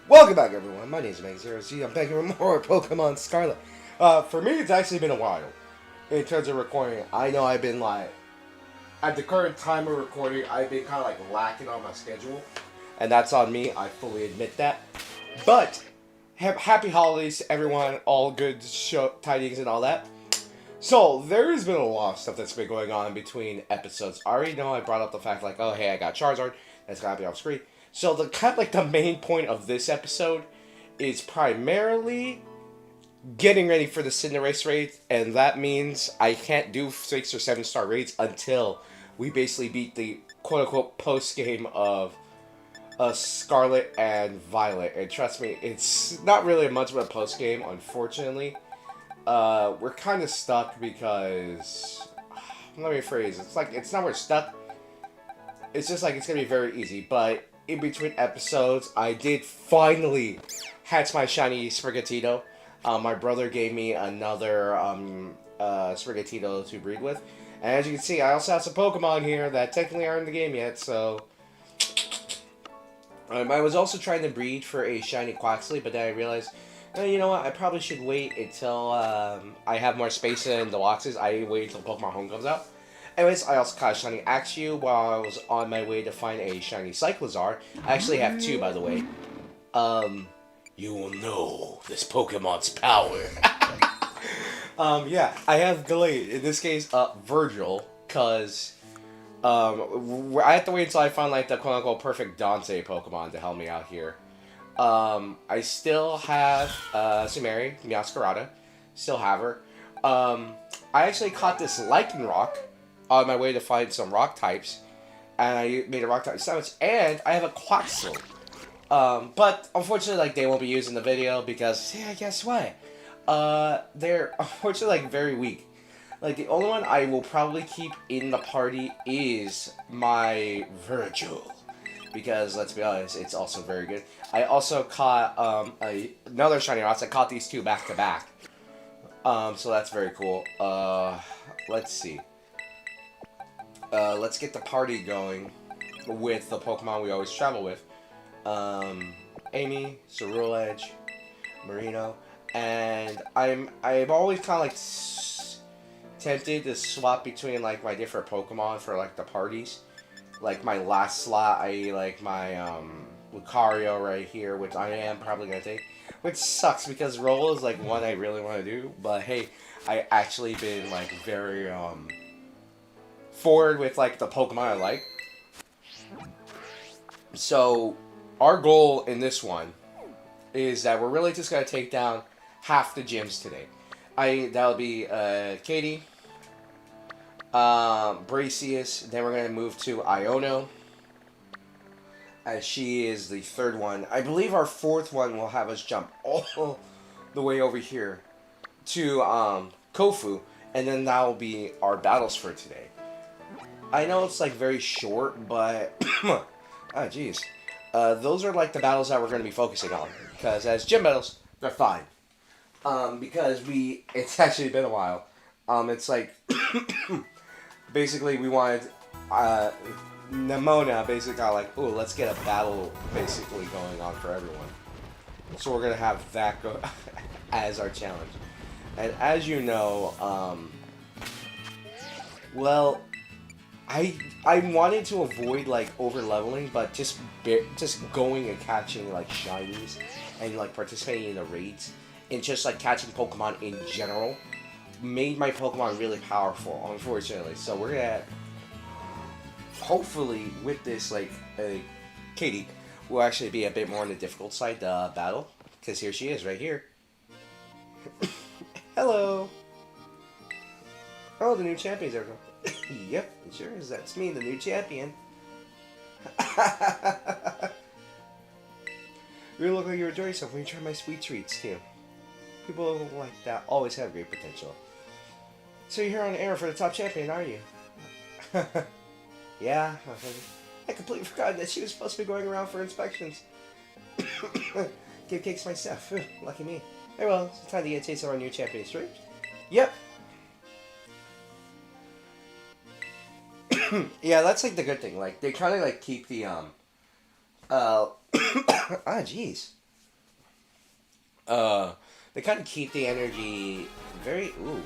Welcome back, everyone. My name is Meg0Z. I'm back here with more Pokemon Scarlet. For me, it's actually been a while in terms of recording. I know I've been at the current time of recording, I've been kind of lacking on my schedule, and that's on me. I fully admit that. But happy holidays to everyone. All good show tidings and all that. So there has been a lot of stuff that's been going on between episodes. I already know I brought up the fact oh hey, I got Charizard. That's gotta be off screen. So the the main point of this episode is primarily getting ready for the Cinderace raid, and that means I can't do 6 or 7 star raids until we basically beat the quote unquote post game of Scarlet and Violet. And trust me, it's not really much of a post game, unfortunately. We're kind of stuck because let me rephrase. It's not we're stuck. It's just it's gonna be very easy, but in between episodes, I did finally hatch my shiny Sprigatito. My brother gave me another Sprigatito to breed with. And as you can see, I also have some Pokemon here that technically aren't in the game yet, so... I was also trying to breed for a shiny Quaxly, but then I realized, you know what, I probably should wait until I have more space in the boxes. I wait until Pokemon Home comes out. Anyways, I also caught a shiny Axew while I was on my way to find a shiny Cyclizar. I actually have 2, by the way. You will know this Pokemon's power. Yeah, I have delayed, in this case, Virgil, because, I have to wait until I find, the quote-unquote perfect Dante Pokemon to help me out here. I still have, Sumeri, Meowscarada. Still have her. I actually caught this Lycanroc on my way to find some rock types, and I made a rock type sandwich, and I have a Quaxly. But unfortunately, they won't be used in the video because, yeah, guess what? They're unfortunately very weak. The only one I will probably keep in the party is my Virgil, because let's be honest, it's also very good. I also caught another shiny Rots. I caught these 2 back to back. So that's very cool. Let's see. Let's get the party going with the Pokemon we always travel with. Amy, Ceruledge, Marino, and I'm always kind of tempted to swap between my different Pokemon for the parties. My last slot, I my Lucario right here, which I am probably gonna take, which sucks because roll is one I really want to do. But hey, I actually been very forward with the Pokemon I like. So our goal in this one is that we're really just gonna take down half the gyms today. That'll be Katie, Bracius. Then we're gonna move to Iono, as she is the 3rd one. I believe our 4th one will have us jump all the way over here to Kofu, and then that will be our battles for today. I know it's very short, but oh jeez, those are the battles that we're going to be focusing on, because as gym battles, they're fine. Because it's actually been a while. It's basically we wanted Nemona basically got oh, let's get a battle basically going on for everyone. So we're gonna have that go as our challenge. And as you know, well, I wanted to avoid over leveling, but just going and catching shinies and participating in the raids and just catching Pokemon in general made my Pokemon really powerful, unfortunately. So we're gonna hopefully with this Katie will actually be a bit more on the difficult side battle, because here she is right here. Hello. Oh, the new champion's there. Yep, it sure is. That's me, the new champion. You look like you enjoy yourself when you try my sweet treats, too. People like that always have great potential. So you're here on air for the top champion, are you? Yeah. I completely forgot that she was supposed to be going around for inspections. Give cakes myself. Lucky me. Hey, well, it's time to get a taste of our new champion straight. Yep. Yeah, that's the good thing. They kind of keep the Ah, jeez. They kind of keep the energy very. Ooh,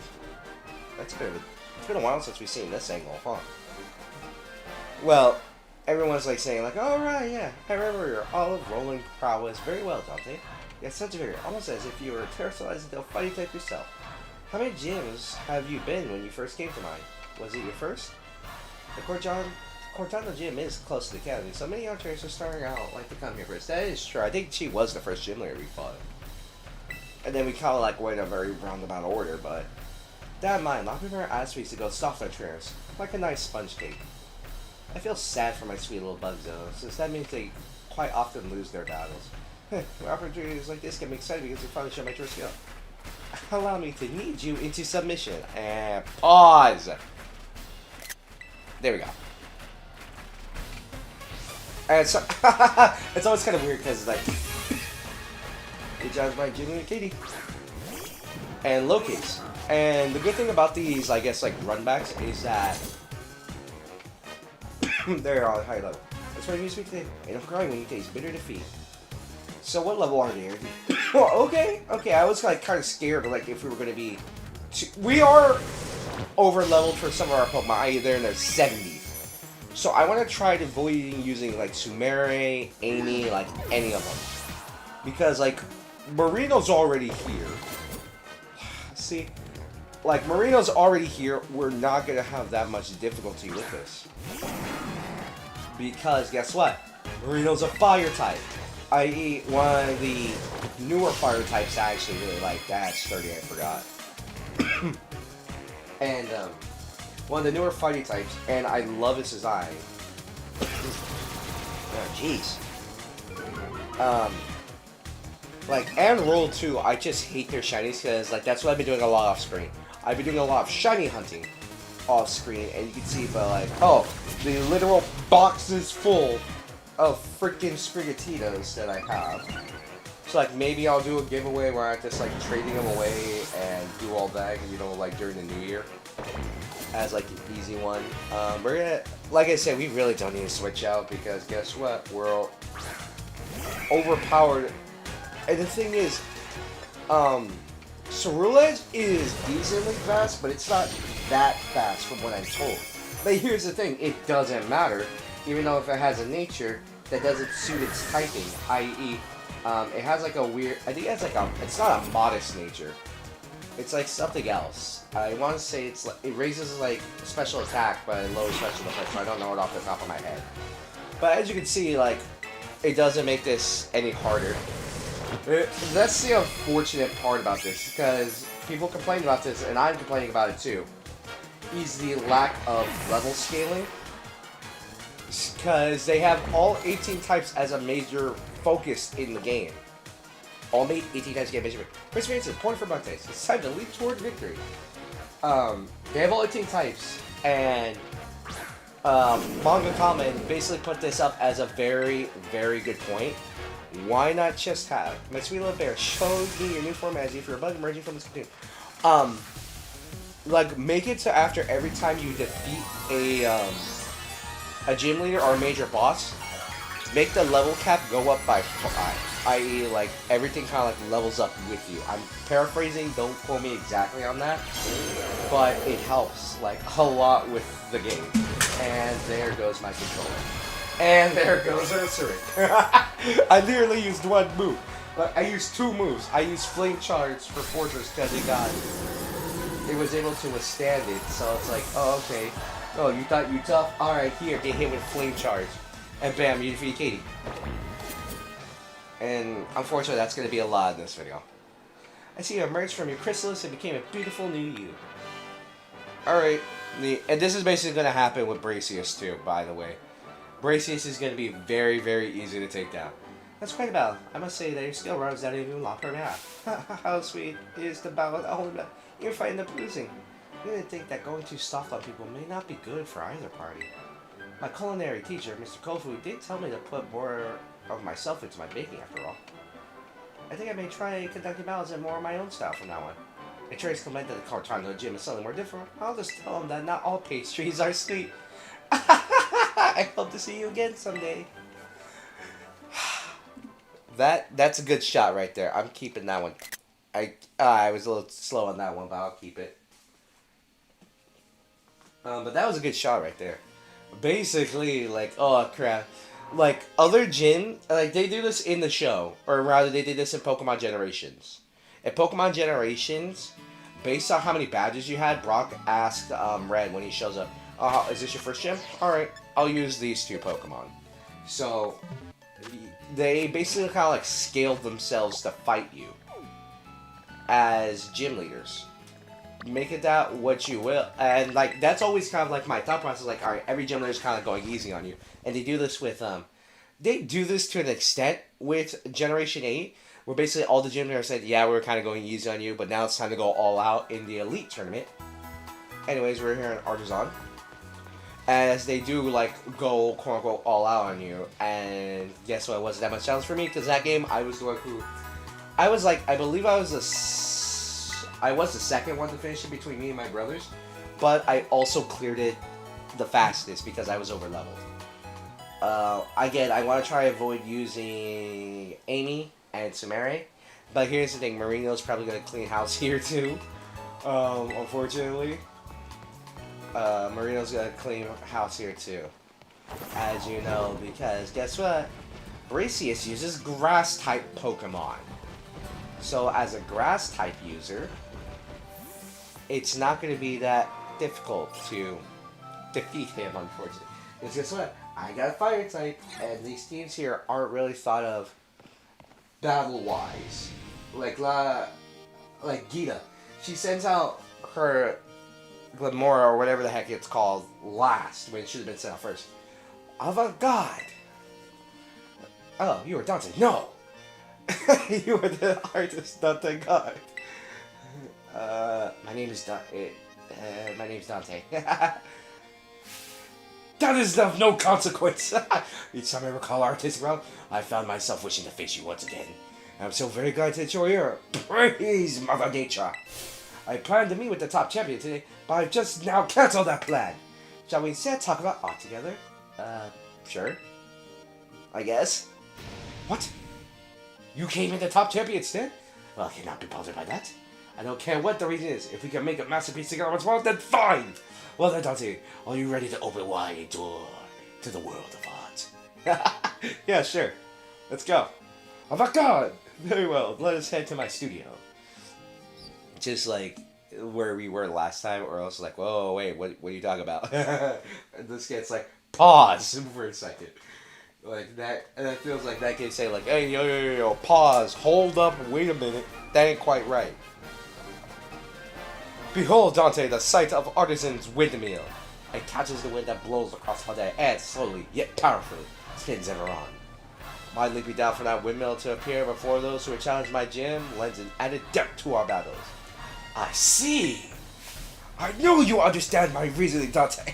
that's a bit of a. It's been a while since we've seen this angle, huh? Well, everyone's like saying like, "All right, yeah, I remember your olive rolling prowess very well, Dante. You have such a vigor, almost as if you were terrorizing the fighting type yourself. How many gyms have you been when you first came to mine? Was it your first? The Cortana gym is close to the academy, so many young trainers are starting out like to come here first. That is true. I think she was the first gym leader we fought. And then we kind of like went in a very roundabout order, but that in mind, a lot of people are asking me to go soft on trainers, like a nice sponge cake. I feel sad for my sweet little bugs though, since that means they quite often lose their battles. Opportunities like this get me excited because they finally show my true skill. Allow me to knead you into submission. And pause. There we go. And so, it's always kind of weird because, like, good job by Jimmy and Katie. And Loki's. And the good thing about these, I guess, like, runbacks is that they're all high level. That's why you speak today. And I'm crying when you taste bitter defeat. So what level are they? Okay, I was like kind of scared, like if we were going to be. We are over leveled for some of our Pokemon. I.e., they're in their 70s. So I want to try to avoid using like Sumere, Amy, like any of them, because like Marino's already here. See, like Marino's already here. We're not going to have that much difficulty with this, because guess what? Marino's a fire type. I.e., one of the newer fire types I actually really like. That's sturdy, I forgot. And, one of the newer fighting types, and I love its design. Oh, jeez. Like, and Roll 2, I just hate their shinies, because, like, that's what I've been doing a lot off-screen. I've been doing a lot of shiny hunting off-screen, and you can see, but, like, oh, the literal boxes full of freaking Sprigatitos that I have. So like maybe I'll do a giveaway where I'm just like trading them away and do all that, you know, like during the new year as like an easy one. We're gonna, like I said, we really don't need to switch out because guess what? We're overpowered. And the thing is, Cerulege is decently fast, but it's not that fast from what I'm told. But here's the thing, it doesn't matter. Even though if it has a nature that doesn't suit its typing, i.e., it has like a weird, I think it has like a, it's not a modest nature. It's like something else. I want to say it's like, it raises like special attack, but it lowers special defense, so I don't know it off the top of my head. But as you can see, like, it doesn't make this any harder. That's the unfortunate part about this, because people complain about this, and I'm complaining about it too, is the lack of level scaling. Because they have all 18 types as a major focus in the game. All 18 types get major. Perseverance is point for Montes. It's time to leap toward victory. They have all 18 types, and Manga Common basically put this up as a very, very good point. Why not just have my sweet little bear show me your new form as if you're a bug emerging from this cocoon? Like make it so after every time you defeat a gym leader or a major boss, make the level cap go up by 5, i.e. like everything kind of like levels up with you. I'm paraphrasing, don't quote me exactly on that, but it helps like a lot with the game. And there goes my controller. And there goes Ursary. I literally used one move. Like, I used 2 moves. I used Flame Charge for Fortress because it was able to withstand it, so it's like, oh okay. Oh, you thought you tough? Alright, here, get hit with Flame Charge. And bam, you defeat Katie. And unfortunately, that's going to be a lot in this video. I see you emerged from your chrysalis and became a beautiful new you. Alright, and this is basically going to happen with Bracius too, by the way. Bracius is going to be very, very easy to take down. That's quite a battle. I must say that your skill runs out even lock her half. How sweet is the battle? Oh, you're fighting up losing. You didn't think that going too soft on people may not be good for either party. My culinary teacher, Mr. Kofu, did tell me to put more of myself into my baking after all. I think I may try conducting battles in more of my own style from now on. If Trace commented that the Cortana gym is something more different, I'll just tell him that not all pastries are sweet. I hope to see you again someday. That's a good shot right there. I'm keeping that one. I was a little slow on that one, but I'll keep it. But that was a good shot right there. Basically, like, oh crap, like other gym, like they do this in the show, or rather, they did this in Pokemon Generations. In Pokemon Generations, based on how many badges you had, Brock asked Red when he shows up, is this your first gym? Alright, I'll use these two Pokemon. So, they basically kind of like scaled themselves to fight you as gym leaders. Make it that what you will. And like that's always kind of like my thought process, like, alright, every gym leader is kind of going easy on you. And they do this with, they do this to an extent with Generation 8, where basically all the gym leaders said, yeah, we're kind of going easy on you, but now it's time to go all out in the Elite Tournament. Anyways, we're here in Artisan. As they do, like, go, quote-unquote, all out on you. And guess what? It wasn't that much challenge for me, because that game, I was the one who... I was, like, I believe I was the second one to finish it between me and my brothers. But I also cleared it the fastest, because I was over-leveled. Again, I want to try to avoid using Amy and Sumere. But here's the thing, Marino's probably going to clean house here, too. Unfortunately. Marino's gonna clean house here too, as you know, because guess what? Bracius uses grass type Pokemon. So as a grass type user, it's not gonna be that difficult to defeat him, unfortunately. Because guess what? I got a fire type, and these teams here aren't really thought of battle wise. Like Geeta, she sends out her Glamora, or whatever the heck it's called, last, when it should have been sent out first. Avant-garde! Oh, you were Dante. No! You were the artist, Dante God. My name is Dante. My name's Dante. That is of no consequence! Each time I recall artist around, I found myself wishing to face you once again. I'm so very glad that you're here. Praise Mother Nature! I planned to meet with the top champion today, but I've just now cancelled that plan. Shall we instead talk about art together? Sure. I guess. What? You came in the top champion instead? Well, I cannot be bothered by that. I don't care what the reason is. If we can make a masterpiece together once more, then fine! Well then, Dante, are you ready to open wide a door to the world of art? Yeah, sure. Let's go. Oh my god! Very well, let us head to my studio. Just like where we were last time, or else like, whoa, wait, what are you talking about? And this gets like, pause for a second. Like that, and it feels like that kid say like, hey, yo, pause, hold up, wait a minute, that ain't quite right. Behold, Dante, the sight of Artisan's windmill. It catches the wind that blows across all day, and slowly, yet powerfully, spins ever on. My leaping down from that windmill to appear before those who have challenged my gym lends an added depth to our battles. I see! I know you understand my reasoning, Dante!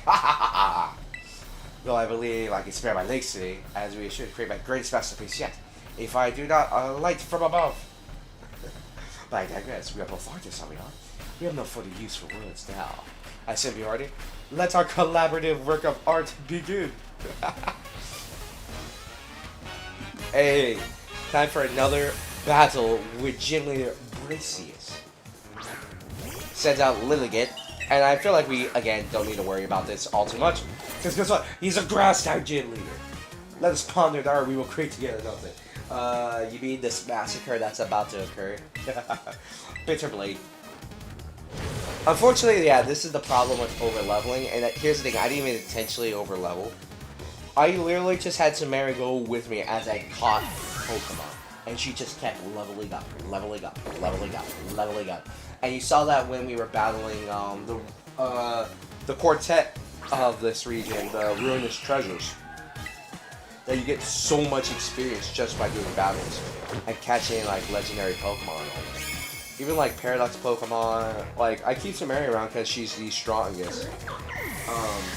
Though I believe I can spare my legs today, as we should create my greatest masterpiece yet, if I do not alight from above. But I digress, we are both artists, are we not? We have no further use for words now. I simply already, let our collaborative work of art begin! Hey, time for another battle with gym leader Bracius. Sends out Lilligant, and I feel like we, again, don't need to worry about this all too much, because guess what? He's a grass-type gym leader. Let us ponder the art we will create together, don't they? You mean this massacre that's about to occur? Bitter Blade. Unfortunately, yeah, this is the problem with over-leveling, and here's the thing, I didn't even intentionally over-level. I literally just had Sumere go with me as I caught Pokemon. And she just kept leveling up, leveling up, leveling up, leveling up. And you saw that when we were battling the quartet of this region, the Ruinous Treasures. That you get so much experience just by doing battles. And catching, like, legendary Pokemon. Even, like, Paradox Pokemon. Like, I keep Sumere around because she's the strongest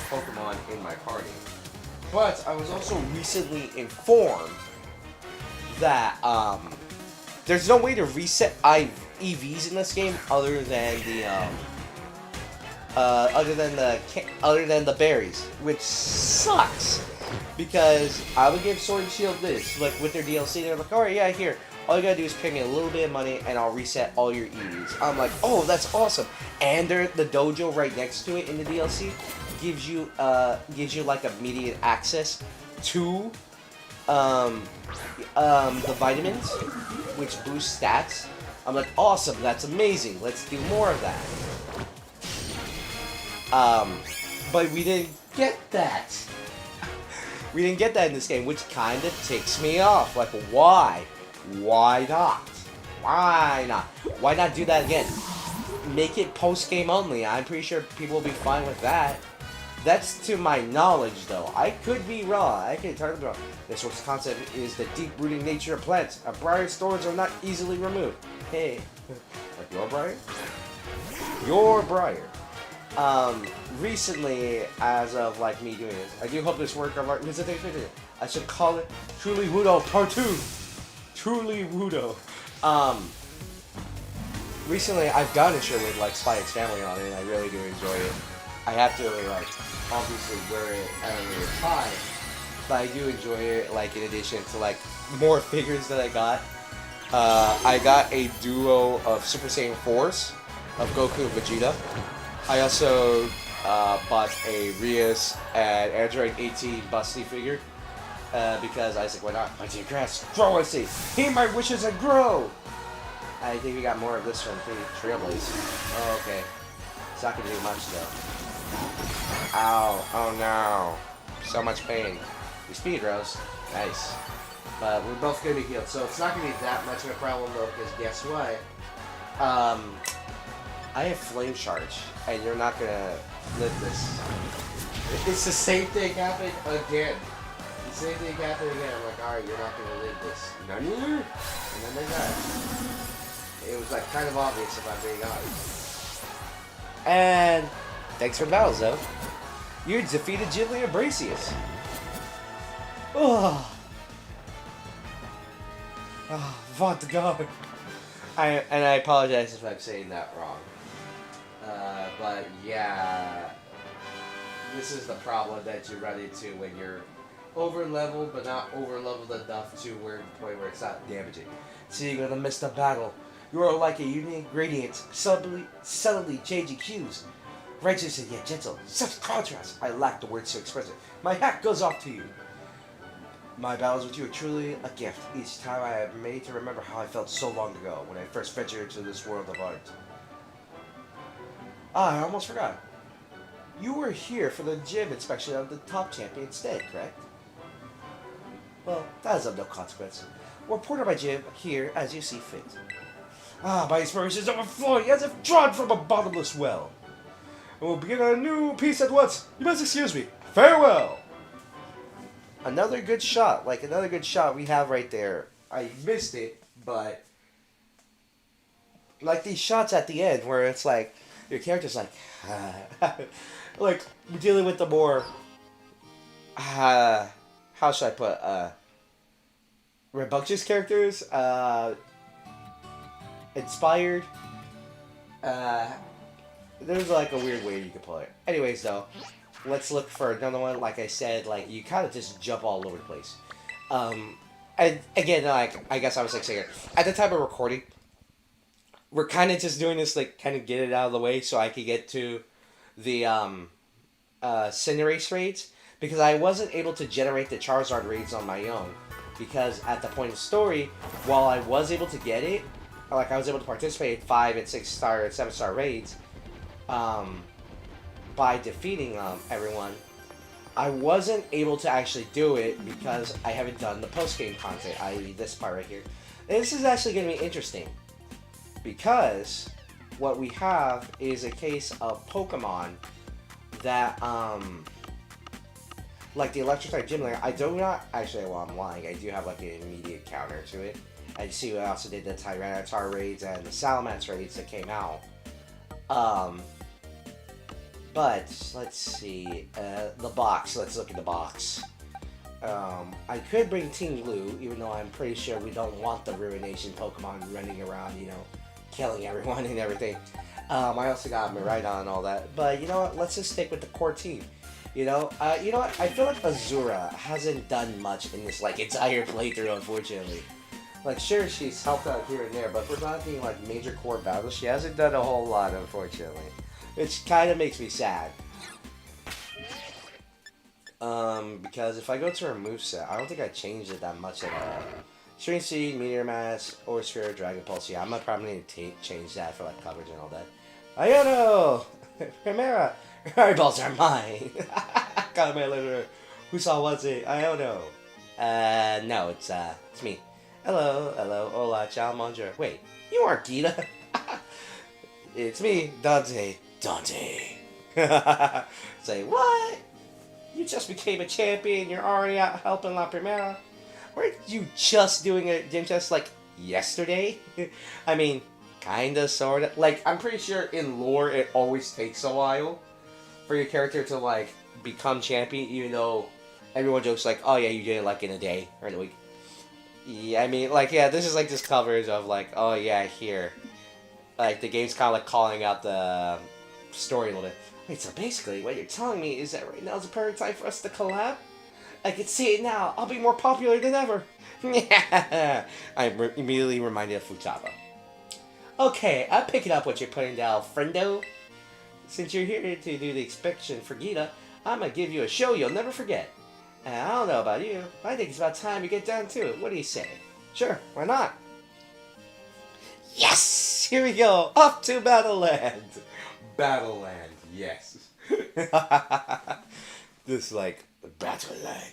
Pokemon in my party. But I was also recently informed that there's no way to reset EVs in this game other than the berries, which sucks. Because I would give Sword and Shield this, like with their DLC, they're like, alright, yeah, here. All you gotta do is pay me a little bit of money and I'll reset all your EVs. I'm like, oh, that's awesome. And the dojo right next to it in the DLC gives you like immediate access to the vitamins, which boost stats. I'm like, awesome, that's amazing. Let's do more of that. But we didn't get that. We didn't get that in this game, which kind of ticks me off. Like, why? Why not? Why not? Why not do that again? Make it post-game only. I'm pretty sure people will be fine with that. That's to my knowledge, though. I could be wrong. I could totally be wrong. This source concept is the deep-rooting nature of plants. A briar's thorns are not easily removed. Hey. Like your briar? Your briar. Recently, as of like me doing this, I do hope this work of art. I should call it Truly Wudo Part 2. Truly Wudo. Recently I've gotten a shirt with like Spy X Family on it, and I really do enjoy it. I have to like obviously wear it at a later time, but I do enjoy it. Like in addition to like more figures that I got a duo of Super Saiyan 4s of Goku and Vegeta. I also bought a Rias and Android 18 Busty figure because I was like, why not? My dear grass, grow and see. Hear my wishes and grow. I think we got more of this from Trailblaze. Oh, okay. It's not gonna do much though. Ow! Oh no! So much pain. We speed rose. Nice. But we're both gonna be healed, so it's not gonna be that much of a problem though. Because guess what? I have flame charge, and you're not gonna live this. It's the same thing happened again. The same thing happened again. I'm like, alright, you're not gonna live this. And then they died. It was like kind of obvious if I'm being honest. And thanks for the battles though. You defeated Ghibli and Bracius. Oh. Oh, what God. I apologize if I'm saying that wrong. But yeah, this is the problem that you run into when you're over leveled, but not over leveled enough to where the point where it's not damaging. So you're gonna miss the battle. You are like a unique gradient, subtly changing hues. Righteous and yet gentle, such contrast. I lack the words to express it. My hat goes off to you. My battles with you are truly a gift. Each time I am made to remember how I felt so long ago when I first ventured into this world of art. Ah, I almost forgot. You were here for the gym inspection of the top champion instead, correct? Well, that is of no consequence. Reporter my gym here as you see fit. Ah, my inspiration is overflowing as if drawn from a bottomless well. We'll begin a new piece at once. You must excuse me. Farewell! Another good shot. Like, another good shot we have right there. I missed it, but... like, these shots at the end where it's like... your character's like... like, we're dealing with the more... how should I put... rambunctious characters. Inspired. There's like a weird way you could put it. Anyways, though, let's look for another one. Like I said, like you kind of just jump all over the place. And again, like I guess I was like saying, at the time of recording, we're kind of just doing this like kind of get it out of the way so I could get to the Cinderace raids because I wasn't able to generate the Charizard raids on my own because at the point of the story, while I was able to get it, like I was able to participate in 5 and 6 star and 7 star raids. By defeating everyone, I wasn't able to actually do it because I haven't done the post-game content, i.e. this part right here. And this is actually going to be interesting because what we have is a case of Pokemon that, like the Electric-type Gym Leader, I do not, actually, well I'm lying, I do have like an immediate counter to it. I see I also did the Tyranitar raids and the Salamence raids that came out. But, let's see, the box, let's look at the box. I could bring Team Blue, even though I'm pretty sure we don't want the Ruination Pokemon running around, you know, killing everyone and everything. I also got Miraidon and all that, but you know what, let's just stick with the core team. You know what? I feel like Azura hasn't done much in this like entire playthrough, unfortunately. Like, sure, she's helped out here and there, but for not being like major core battles, she hasn't done a whole lot, unfortunately, which kind of makes me sad. Because if I go to her moveset, I don't think I changed it that much at all. String Seed, Meteor Mass, or Sphere, Dragon Pulse. Yeah, I'm probably need to change that for like coverage and all that. Iono! Chimera! Eyeballs are mine! Got my letter. Who saw what's it? Iono! No, it's me. Hello, hola, ciao, bonjour. Wait, you aren't Geeta. It's me, Dante. Dante. Say, what? You just became a champion, you're already out helping La Primera? Weren't you just doing a gym test, like, yesterday? I mean, kinda, sorta. Like, I'm pretty sure in lore it always takes a while for your character to, like, become champion, even though everyone jokes like, oh yeah, you did it, like, in a day, or in a week. Yeah, I mean, like, yeah, this is, like, this coverage of, like, oh yeah, here. Like, the game's kind of, like, calling out the story a little bit. Wait, so basically, what you're telling me is that right now is the perfect time for us to collab? I can see it now. I'll be more popular than ever. I'm immediately reminded of Futaba. Okay, I'm picking up what you're putting down, friendo. Since you're here to do the inspection for Geeta, I'm gonna give you a show you'll never forget. And I don't know about you, but I think it's about time you get down to it. What do you say? Sure, why not? Yes! Here we go! Off to Battleland! Battleland, yes. This, like, Battleland.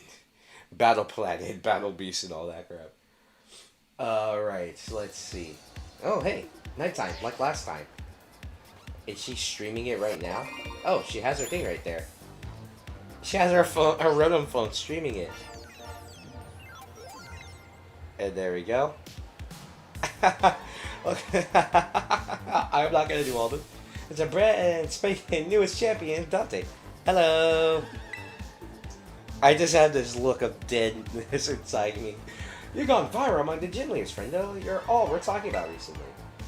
Battle Planet, Battle Beast, and all that crap. Alright, so let's see. Oh, hey, nighttime, like last time. Is she streaming it right now? Oh, she has her thing right there. She has her phone, her Rotom phone streaming it. And there we go. I'm not gonna do all this. It's a brand spanking newest champion, Dante. Hello. I just had this look of deadness inside me. You're gone viral among the gym leaders, friendo. You're all we're talking about recently.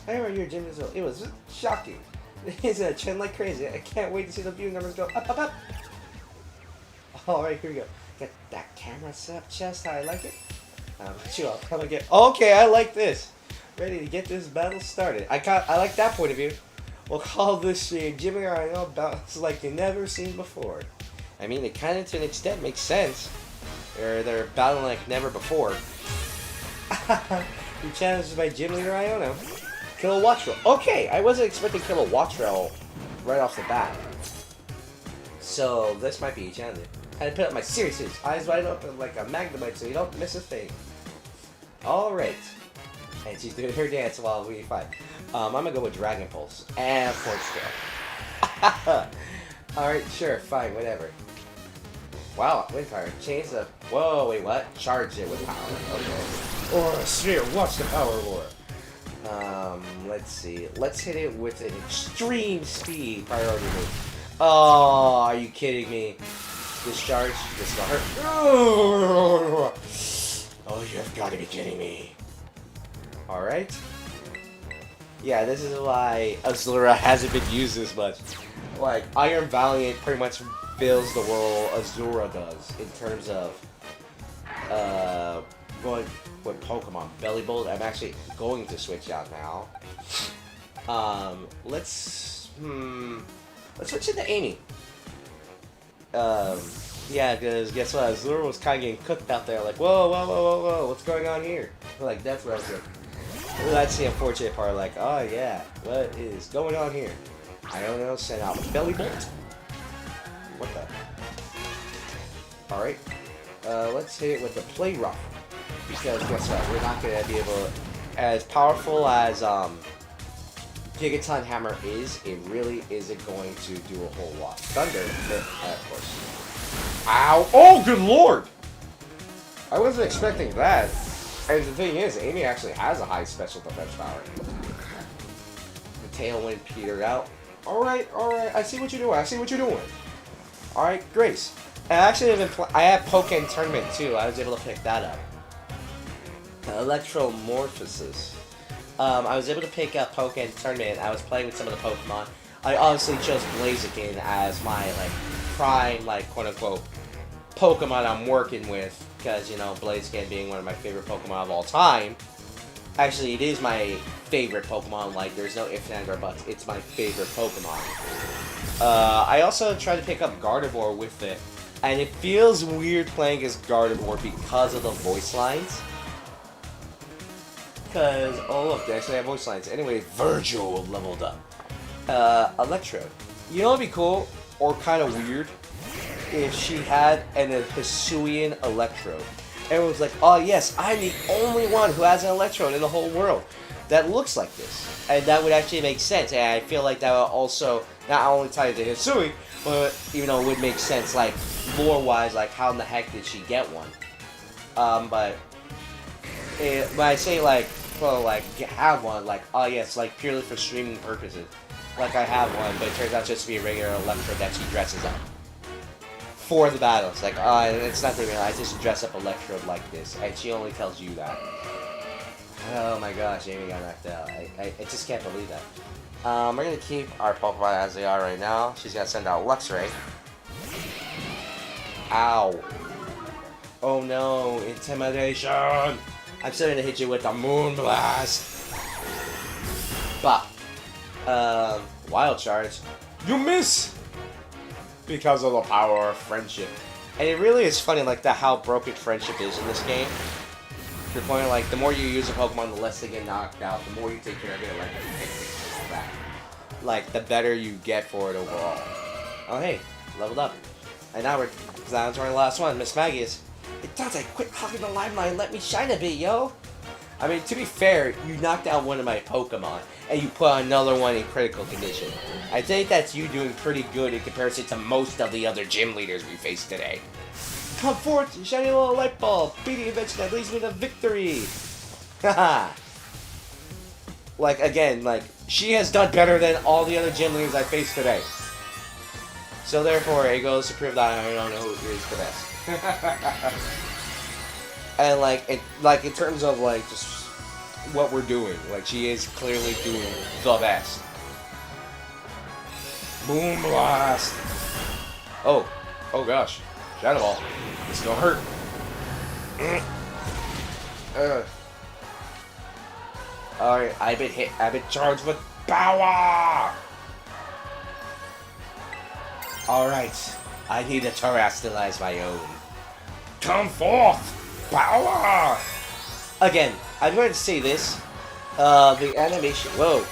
I remember your gym result. It was shocking. It's a trend like crazy. I can't wait to see the view numbers go up, up, up. Alright, here we go. Get that camera set up just how I like it. Chill out. Come and get. Okay, I like this. Ready to get this battle started. I like that point of view. We'll call this stream Jimmy I know battles like you've never seen before. I mean, it kind of to an extent makes sense. They're battling like never before. You challenged by Gym Leader Iono. Kilowattrel. Okay, I wasn't expecting Kilowattrel right off the bat. So this might be challenging. I had to put up my serious eyes wide open like a magnemite so you don't miss a thing. Alright. And she's doing her dance while we fight. I'm gonna go with Dragon Pulse and Force Scale. Alright, sure, fine, whatever. Wow, Windfire. Change the. Whoa, wait, what? Charge it with power. Okay. Or Sphere, watch the power war. Let's see. Let's hit it with an extreme speed priority move. Oh, are you kidding me? Discharge. Discard. Oh, you've got to be kidding me. Alright. Yeah, this is why Azura hasn't been used as much. Like, Iron Valiant pretty much fills the role Azura does in terms of going with Pokemon. Belly Bolt, I'm actually going to switch out now. Let's switch into Amy. Yeah, because guess what? Azura was kind of getting cooked out there. Like, whoa, what's going on here? Like, that's what I was like. That's the unfortunate part. Like, oh yeah, what is going on here? I don't know. Send out Belly Bolt. What the? All right. Let's hit it with the Play Rough. Because guess what? We're not gonna be able to, as powerful as Gigaton Hammer is, it really isn't going to do a whole lot. Thunder, of course. Ow! Oh, good lord! I wasn't expecting that. And the thing is, Amy actually has a high special defense power. The Tailwind petered out. Alright, I see what you're doing. Alright, Grace. And actually, I have Pokémon Tournament too. I was able to pick that up. Electromorphosis. I was able to pick up Pokémon Tournament. I was playing with some of the Pokemon. I obviously chose Blaziken as my, like, prime, like, quote-unquote, Pokemon I'm working with, because, you know, Blaziken being one of my favorite Pokemon of all time. Actually, it is my favorite Pokemon, like, there's no ifs, ands, or buts. It's my favorite Pokemon. I also tried to pick up Gardevoir with it, and it feels weird playing as Gardevoir because of the voice lines. Because, oh look, they actually have voice lines. Anyway, Virgil leveled up. Electrode. You know what would be cool, or kind of weird, if she had an Hisuian Electrode. Everyone's like, oh yes, I'm the only one who has an Electrode in the whole world that looks like this. And that would actually make sense, and I feel like that would also not only tie into Hisui, but, you know, it would make sense, like, lore-wise, like, how in the heck did she get one? But when I say, like, well, like, have one, like, oh yes, like, purely for streaming purposes. Like, I have one, but it turns out just to be a regular Electrode that she dresses up. For the battles. Like, it's not even, I just dress up Electrode like this, and she only tells you that. Oh my gosh, Amy got knocked out. I just can't believe that. We're gonna keep our Pokemon as they are right now. She's gonna send out Luxray. Ow. Oh no, intimidation! I'm starting to hit you with the Moonblast. Bah. Wild Charge. You miss! Because of the power of friendship. And it really is funny, like, how broken friendship is in this game. To the point, like, the more you use a Pokemon, the less they get knocked out. The more you take care of it, like, the better you get for it overall. Oh, hey, leveled up. And now we're down to our last one, Miss Magius. It does, like, quit hogging the limelight and let me shine a bit, yo! I mean, to be fair, you knocked out one of my Pokemon, and you put another one in critical condition. I think that's you doing pretty good in comparison to most of the other gym leaders we faced today. Come forth, you shiny little light bulb! Be the invention that leads me to victory! Haha! Like, again, like, she has done better than all the other gym leaders I faced today. So therefore, it goes to prove that I don't know who is the best. And like in terms of like just what we're doing, like she is clearly doing the best. Boom blast! Oh gosh, Shadow Ball. It's gonna hurt. Alright, I've been hit. I've been charged with power. Alright, I need to terrestrialize my own. Come forth! Power! Again, I'm going to say this. The animation. Whoa!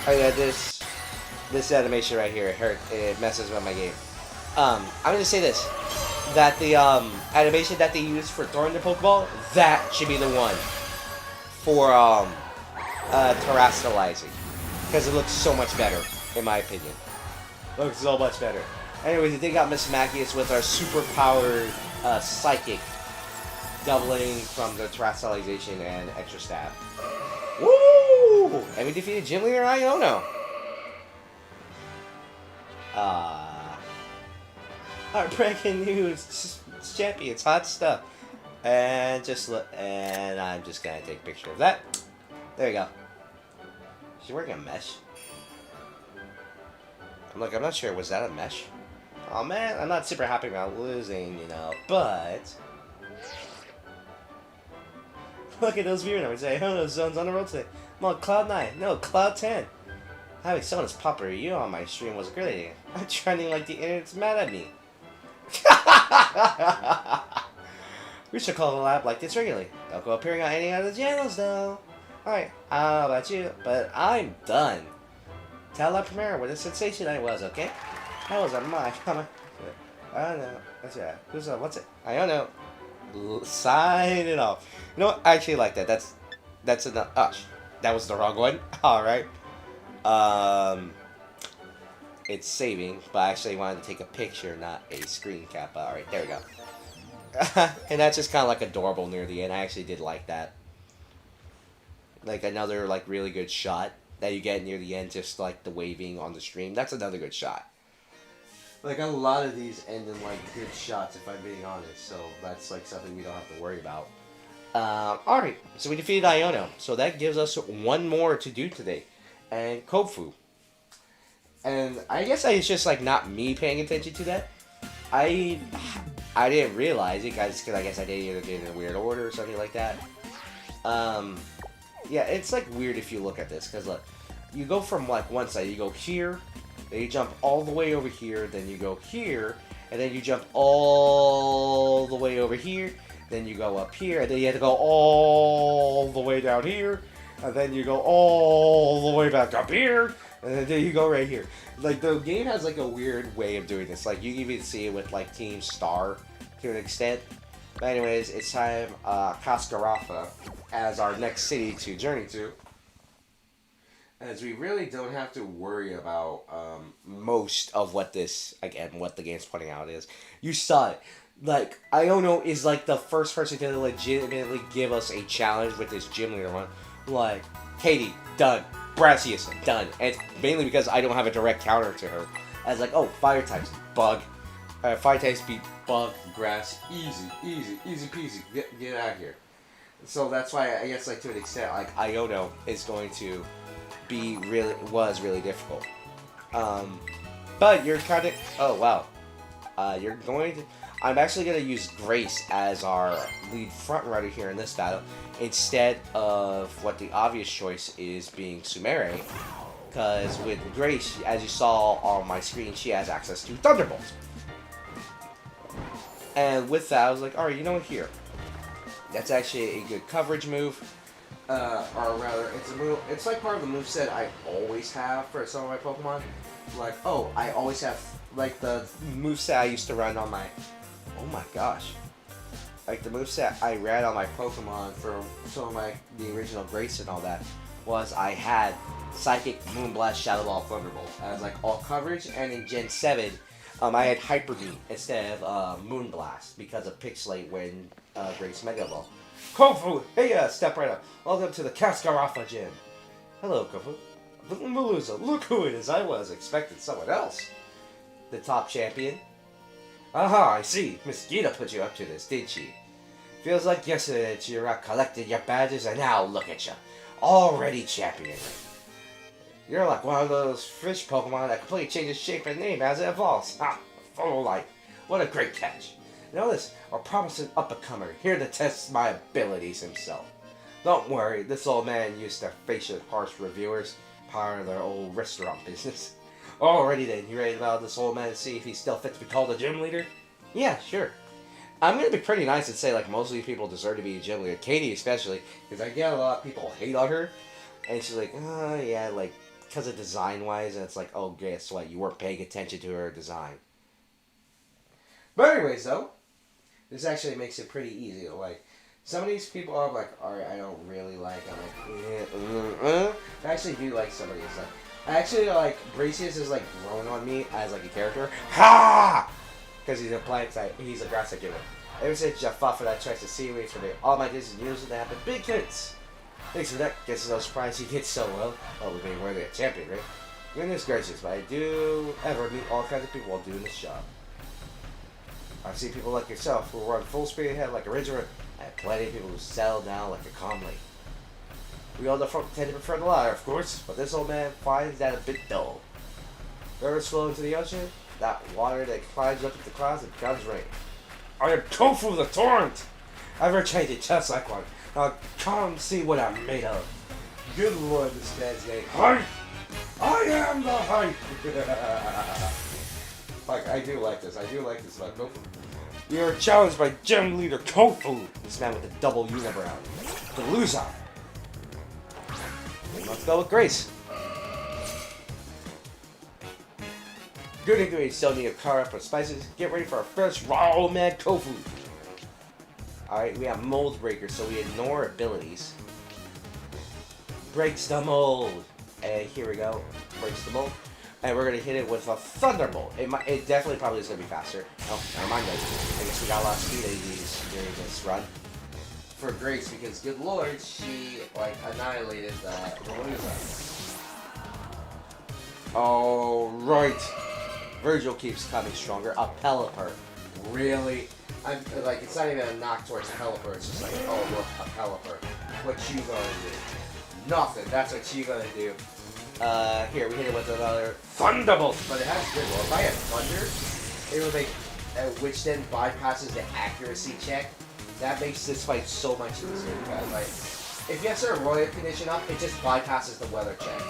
Oh yeah, this animation right here. It messes with my game. I'm going to say this. That the animation that they use for throwing the Pokeball, that should be the one for terrestrializing, because it looks so much better, in my opinion. Looks so much better. Anyways, they got Miss Magius with our super powered Psychic, doubling from the terrestrialization and extra stab. Woo! And we defeated Gym Leader Iono. Our breaking news, champions, hot stuff. And just look, and I'm just gonna take a picture of that. There you go. She's wearing a mesh. Look, I'm not sure, was that a mesh? Oh man, I'm not super happy about losing, you know, but... Look at those viewer numbers. Hey, oh, those zones on the road today. I'm on Cloud 9. No, Cloud 10. Having someone as popular as you on my stream was a great idea. I'm trending like the internet's mad at me. We should call a lab like this regularly. Don't go appearing on any other channels, though. Alright, I don't know about you, but I'm done. Tell La Primera what a sensation I was, okay? That was on my comment. I don't know. That's right. Who's up? What's it? I don't know. Sign it off. You know what? I actually like that. That's enough. Oh, that was the wrong one. Alright. It's saving, but I actually wanted to take a picture, not a screen cap. Alright, there we go. And that's just kind of like adorable near the end. I actually did like that. Like another like really good shot that you get near the end, just like the waving on the stream. That's another good shot. Like a lot of these end in like good shots, if I'm being honest. So that's like something we don't have to worry about. Alright, so we defeated Iono. So that gives us one more to do today. And Kofu. And I guess it's just like not me paying attention to that. I I didn't realize it, guys, because I guess I did it in a weird order or something like that. Yeah, it's like weird if you look at this, because look, you go from like one side, you go here, then you jump all the way over here, then you go here, and then you jump all the way over here, then you go up here, and then you have to go all the way down here, and then you go all the way back up here, and then you go right here. Like, the game has like a weird way of doing this. Like, you even see it with like Team Star to an extent. But anyways, it's time Cascarafa as our next city to journey to. As we really don't have to worry about most of what this, again, what the game's putting out is. You saw it. Like, Iono is like the first person to legitimately give us a challenge with this gym leader one. Like, Katie, done. Brassius, done. And it's mainly because I don't have a direct counter to her. As like, oh, fire types, bug. Fire types beat bug, grass, easy peasy. Get out of here. So that's why I guess like to an extent like Iono is going to be was really difficult. But you're kind of you're going to. I'm actually going to use Grace as our lead front runner here in this battle instead of what the obvious choice is being Sumere. Because with Grace, as you saw on my screen, she has access to Thunderbolts. And with that, I was like, alright, you know what, here. That's actually a good coverage move. Or rather, it's a move. It's like part of the moveset I always have for some of my Pokemon. Like, oh, I always have, like, the moveset I used to run on my... Oh my gosh. Like, the moveset I ran on my Pokemon for some of the original Grace and all that was I had Psychic, Moonblast, Shadow Ball, Thunderbolt as, like, all coverage. And in Gen 7, I had Hyper Beam instead of Moonblast because of Pixelate when Grace Mega Ball. Kofu! Hey, step right up. Welcome to the Cascarafa Gym. Hello, Kofu. Maluza, look who it is. I was expecting someone else. The top champion. Aha, I see. Miss Geeta put you up to this, did she? Feels like yesterday that you collected your badges, and now look at you. Already champion. You're like one of those fish Pokemon that completely changes shape and name as it evolves. Ha! Full of life. What a great catch. Notice, our promising up-and-comer, here to test my abilities himself. Don't worry, this old man used to face your harsh reviewers, part of their old restaurant business. Alrighty then, you ready to battle this old man to see if he's still fit to be called a gym leader? Yeah, sure. I'm gonna be pretty nice and say like most of these people deserve to be a gym leader. Katie especially, because I get a lot of people hate on her, and she's like, oh yeah, like, because of design-wise, and it's like, oh, guess what, you weren't paying attention to her design. But anyways, though, this actually makes it pretty easy. Like, some of these people I'm like, alright, I don't really like. I'm like, I actually do like some of these. Like, I actually like Bracius is like growing on me as like a character. Ha! Because he's a plant type. He's a grass type giver. Ever since Jaffa that tries to see me for me, all my Disney news to happen big hits. Thanks for that. Guess it's no surprise he did so well. Oh, we're being worthy of champion, right? Goodness gracious, but I do ever meet all kinds of people while doing this job. I've seen people like yourself who run full speed ahead like a ridge runner, and plenty of people who settle down like a calm lake. We all tend to prefer the latter, of course, but this old man finds that a bit dull. Rivers flow into the ocean, that water that climbs up into the clouds and becomes rain. I am Tofu the Torrent! I've ever changed it just like one. Now come see what I'm made of. Good lord, this man's name. Hype! I am the hype! Like, I do like this. I do like this about Tofu. You're challenged by Gym Leader Tofu. This man with a double unibrow. The loser. Let's go with Grace. Good ingredients don't need a car up for spices. Get ready for our first raw mad tofu. Alright, we have mold breaker, so we ignore abilities. Breaks the mold. And here we go. Breaks the mold. And we're going to hit it with a Thunderbolt. It definitely probably is going to be faster. Oh, never mind guys. I guess we got a lot of speed ADs during this run. For Grace, because good lord, she, like, annihilated that. What is that? Alright. Virgil keeps coming stronger. A Pelipper. Really? I'm, like, it's not even a knock towards Pelipper. It's just like, oh, look, a Pelipper. What you gonna do? Nothing. That's what you gonna do. Here, we hit it with another Thunderbolt. But it has good. Well, if I had Thunder, it would make which then bypasses the accuracy check. That makes this fight so much easier, guys. Like, if you have certain royal condition up, it just bypasses the weather check.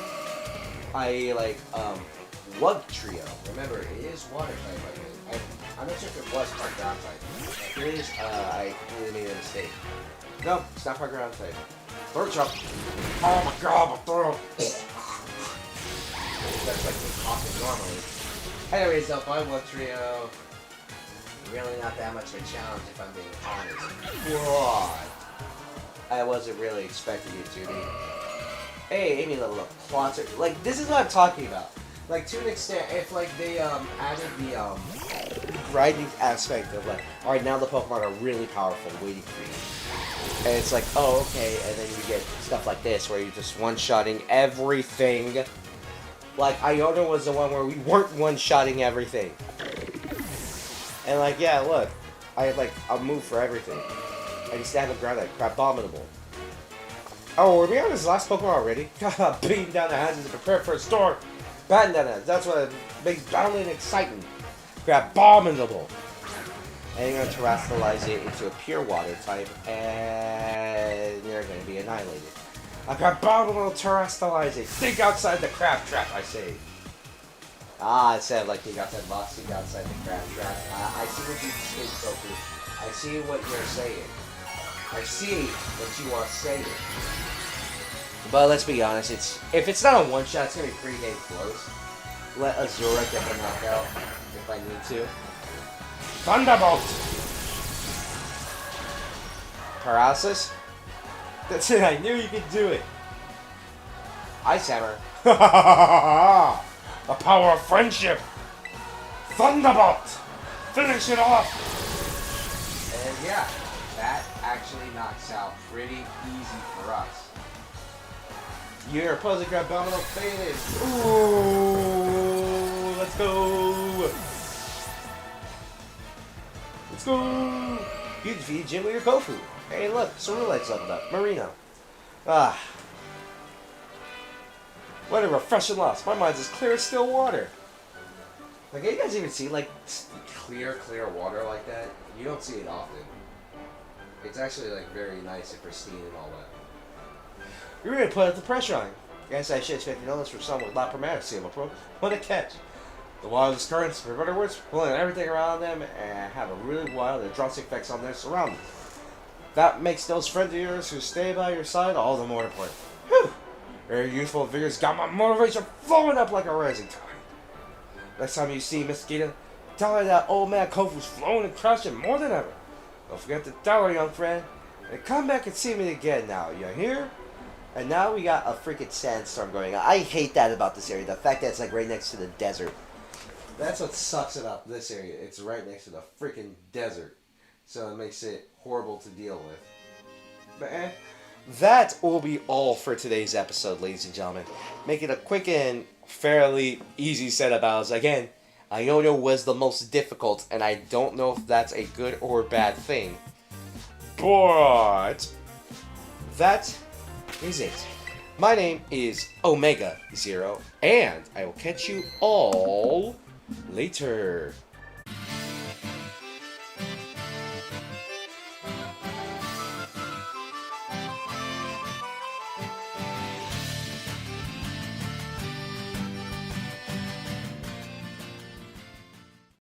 Wug Trio. Remember, it is water type. I'm not sure if it was part ground type. If it is, I completely made a mistake. No, it's not part ground type. Throat chop. Oh my god, my throat. That's like me coughing normally. Anyways, though, by Wug Trio, really not that much of a challenge if I'm being honest. What? I wasn't really expecting it to be. Hey, Amy level up. Plots are, like, this is what I'm talking about. Like, to an extent, if, like, they, added the, grinding aspect of, like, alright, now the Pokemon are really powerful, waiting for you. And it's like, oh, okay, and then you get stuff like this, where you're just one-shotting everything. Like, Iona was the one where we weren't one-shotting everything. And, like, yeah, look, I had, like, a move for everything. I just stand the ground like Abominable. Oh, were we on his last Pokemon already? Beating down the houses to prepare for a storm. Bandana, that's what makes battling exciting. Abominable. And you're going to terrestrialize it into a pure water type, and you're going to be annihilated. Abominable terrestrialize it. Think outside the crab trap, I say. I said like think outside the box, think outside the crab trap. I see what you say, Goku. I see what you're saying. I see what you are saying. But let's be honest, if it's not a one-shot, it's going to be pretty dang close. Let Azura get the knockout if I need to. Thunderbolt! Paralysis? That's it, I knew you could do it. Ice Hammer. The power of friendship! Thunderbolt! Finish it off! And yeah, that actually knocks out pretty easy for us. Your opposing grab Domino faded. Ooh, let's go. Let's go. You defeated Jim with your Kofu. Hey, look, Ceruleite's leveled up. Marino. Ah. What a refreshing loss. My mind's as clear as still water. Like, you guys even see, like, clear water like that? You don't see it often. It's actually, like, very nice and pristine and all that. You're really putting the pressure on. Guess I should expect to know this from someone with not permanency of a pro. What a catch. The wildest currents, for better words, pulling everything around them and have a really wild and drastic effects on their surroundings. That makes those friends of yours who stay by your side all the more important. Whew! Your youthful vigor's got my motivation flowing up like a rising tide. Next time you see Miss Geeta, tell her that old man Kofu's flowing and crashing more than ever. Don't forget to tell her, young friend. And come back and see me again now, you hear? And now we got a freaking sandstorm going on. I hate that about this area. The fact that it's like right next to the desert. That's what sucks about this area. It's right next to the freaking desert. So it makes it horrible to deal with. But that will be all for today's episode, ladies and gentlemen. Make it a quick and fairly easy set of battles. Again, Iona was the most difficult, and I don't know if that's a good or bad thing. But that is it. My name is Omega Zero, and I will catch you all later.